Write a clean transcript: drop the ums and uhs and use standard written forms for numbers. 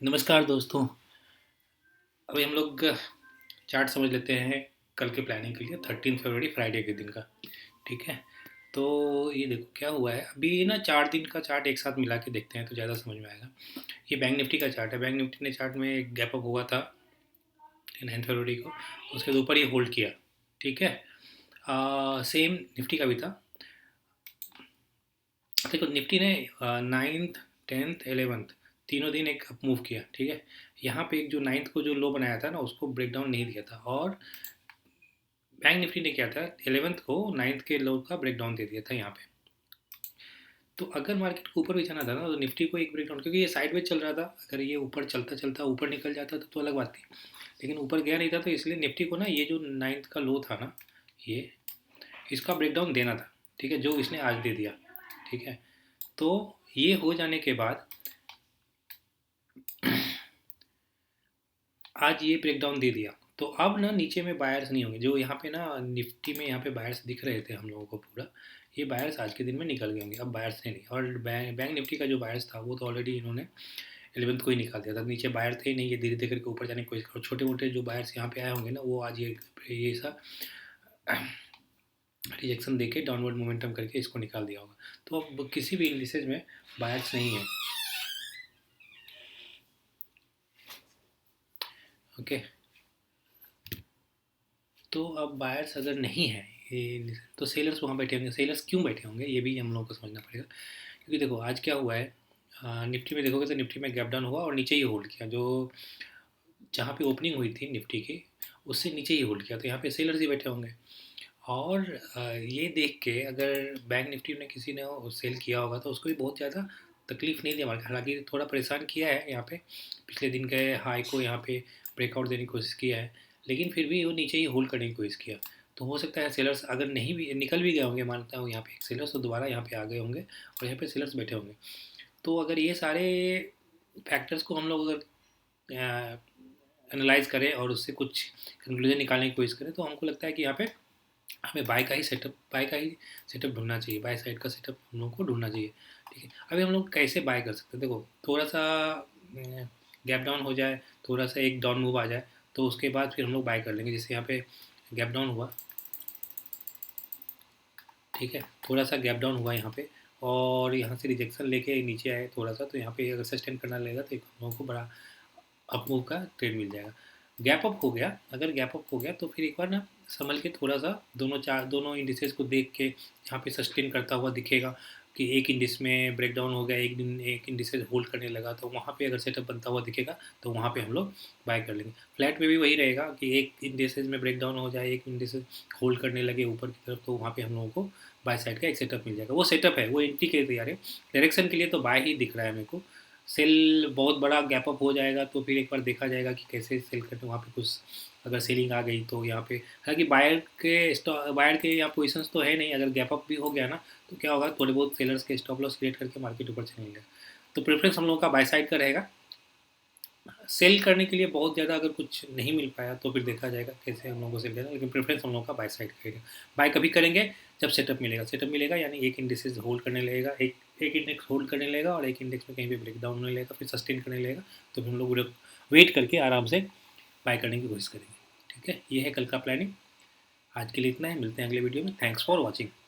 नमस्कार दोस्तों। अभी हम लोग चार्ट समझ लेते हैं कल के प्लानिंग के लिए 13 फरवरी फ्राइडे के दिन का। ठीक है। तो ये देखो क्या हुआ है, अभी ना 4 दिन का चार्ट एक साथ मिला के देखते हैं तो ज़्यादा समझ में आएगा। ये बैंक निफ्टी का चार्ट है। बैंक निफ्टी ने चार्ट में एक गैप अप हुआ था 9 फरवरी को, उसके ऊपर ये होल्ड किया। ठीक है। सेम निफ्टी का भी था। देखो निफ्टी ने 9th 10th 11th तीनों दिन एक अप मूव किया। ठीक है। यहाँ पे एक जो 9th को जो लो बनाया था ना उसको ब्रेक डाउन नहीं दिया था, और बैंक निफ्टी ने क्या था 11th को 9th के लो का ब्रेक डाउन दे दिया था यहाँ पे। तो अगर मार्केट को ऊपर भी जाना था ना तो निफ्टी को एक ब्रेक डाउन, क्योंकि ये साइडवेज चल रहा था, अगर ये ऊपर चलता चलता ऊपर निकल जाता तो अलग बात थी, लेकिन ऊपर गया नहीं था, तो इसलिए निफ्टी को ना ये जो 9th का लो था ना, ये इसका ब्रेक डाउन देना था। ठीक है, जो इसने आज दे दिया। ठीक है। तो ये हो जाने के बाद आज ये ब्रेक डाउन दे दिया, तो अब ना नीचे में बायर्स नहीं होंगे, जो यहाँ पे ना निफ्टी में यहाँ पे बायर्स दिख रहे थे हम लोगों को पूरा, ये बायर्स आज के दिन में निकल गए होंगे, अब बायर्स थे नहीं। और बैंक निफ्टी का जो बायर्स था वो तो ऑलरेडी इन्होंने 11th को ही निकाल दिया था, नीचे बायर थे नहीं, ये धीरे धीरे करके ऊपर जाने की कोशिश करो। छोटे मोटे जो बायर्स यहाँ पे आए होंगे ना वो आज ये सा रिजेक्शन देके डाउनवर्ड मोमेंटम करके इसको निकाल दिया होगा। तो अब किसी भी इंडिसेज में बायर्स नहीं है। ओके। तो अब बायर्स अगर नहीं है ये, तो सेलर्स वहाँ बैठे होंगे। सेलर्स क्यों बैठे होंगे ये भी हम लोगों को समझना पड़ेगा, क्योंकि देखो आज क्या हुआ है, निफ्टी में देखोगे तो निफ्टी में गैप डाउन हुआ और नीचे ही होल्ड किया, जो जहाँ पे ओपनिंग हुई थी निफ्टी की उससे नीचे ही होल्ड किया, तो यहाँ पे सेलर्स ही बैठे होंगे। और ये देख के अगर बैंक निफ्टी में किसी ने सेल किया होगा तो उसको भी बहुत ज़्यादा तकलीफ नहीं दिया मार्केट, हालांकि थोड़ा परेशान किया है यहाँ पे, पिछले दिन के हाई को यहाँ पे ब्रेकआउट देने की कोशिश किया है, लेकिन फिर भी वो नीचे ही होल्ड करने की कोशिश किया। तो हो सकता है सेलर्स अगर नहीं भी निकल भी गए होंगे, मानता हूँ यहाँ पे एक सेलर्स तो दोबारा यहाँ पे आ गए होंगे और यहाँ पे सेलर्स बैठे होंगे। तो अगर ये सारे फैक्टर्स को हम लोग अगर एनालाइज करें और उससे कुछ कंक्लूजन निकालने की कोशिश करें तो हमको लगता है कि यहाँ पे हमें बाय का ही सेटअप ढूंढना चाहिए, बाय साइड का सेटअप हम लोग को ढूंढना चाहिए। ठीक है। अभी हम लोग कैसे बाय कर सकते हैं, देखो थोड़ा सा गैप डाउन हो जाए, थोड़ा सा एक डाउन मूव आ जाए, तो उसके बाद फिर हम लोग बाय कर लेंगे। जैसे यहाँ पे गैप डाउन हुआ, ठीक है, थोड़ा सा गैप डाउन हुआ यहाँ पे, और यहाँ से रिजेक्शन लेके नीचे आए थोड़ा सा, तो यहाँ पे अगर सस्टेन करना लगेगा तो एक हम लोगों को बड़ा अप मूव का ट्रेड मिल जाएगा। गैप अप हो गया, अगर गैप अप हो गया तो फिर एक बार ना संभल के थोड़ा सा दोनों इंडिसेस को देख के यहाँ पे सस्टेन करता हुआ दिखेगा कि एक इंडिस में ब्रेक डाउन हो गया, एक दिन एक इंडिसेस होल्ड करने लगा, तो वहाँ पे अगर सेटअप बनता हुआ दिखेगा तो वहाँ पे हम लोग बाय कर लेंगे। फ्लैट में भी वही रहेगा कि एक इंडिसेस में ब्रेक डाउन हो जाए, एक इंडिसेस होल्ड करने लगे ऊपर की तरफ, तो वहाँ पे हम लोगों को बाय साइड का एक सेटअप मिल जाएगा। वो सेटअप है, वो एंट्री के तैयार है, डायरेक्शन के लिए तो बाय ही दिख रहा है मेरे को। सेल बहुत बड़ा गैप अप हो जाएगा तो फिर एक बार देखा जाएगा कि कैसे सेल करते, वहाँ पे कुछ अगर सेलिंग आ गई तो यहाँ पे, हालांकि बायर के यहाँ पोजीशंस तो है नहीं, अगर गैप अप भी हो गया ना तो क्या होगा, थोड़े बहुत सेलर्स के स्टॉप लॉस क्रिएट करके मार्केट ऊपर चलेंगे। तो प्रेफरेंस हम लोगों का बाय साइड का रहेगा। सेल करने के लिए बहुत ज़्यादा अगर कुछ नहीं मिल पाया तो फिर देखा जाएगा कैसे हम लोगों को सेल करना, लेकिन प्रेफरेंस हम लोगों का बाय साइड रहेगा। बाय कभी करेंगे जब सेटअप मिलेगा, यानी एक इंडेक्स होल्ड करने लगेगा, एक इंडेक्स होल्ड करने लगेगा और एक इंडेक्स में कहीं पे ब्रेक डाउन होने लगेगा, फिर सस्टेन करने लगेगा, तो फिर हम लोग वेट करके आराम से बाय करने की कोशिश करेंगे। ठीक है, ये है कल का प्लानिंग। आज के लिए इतना है, मिलते हैं अगले वीडियो में। Thanks for watching.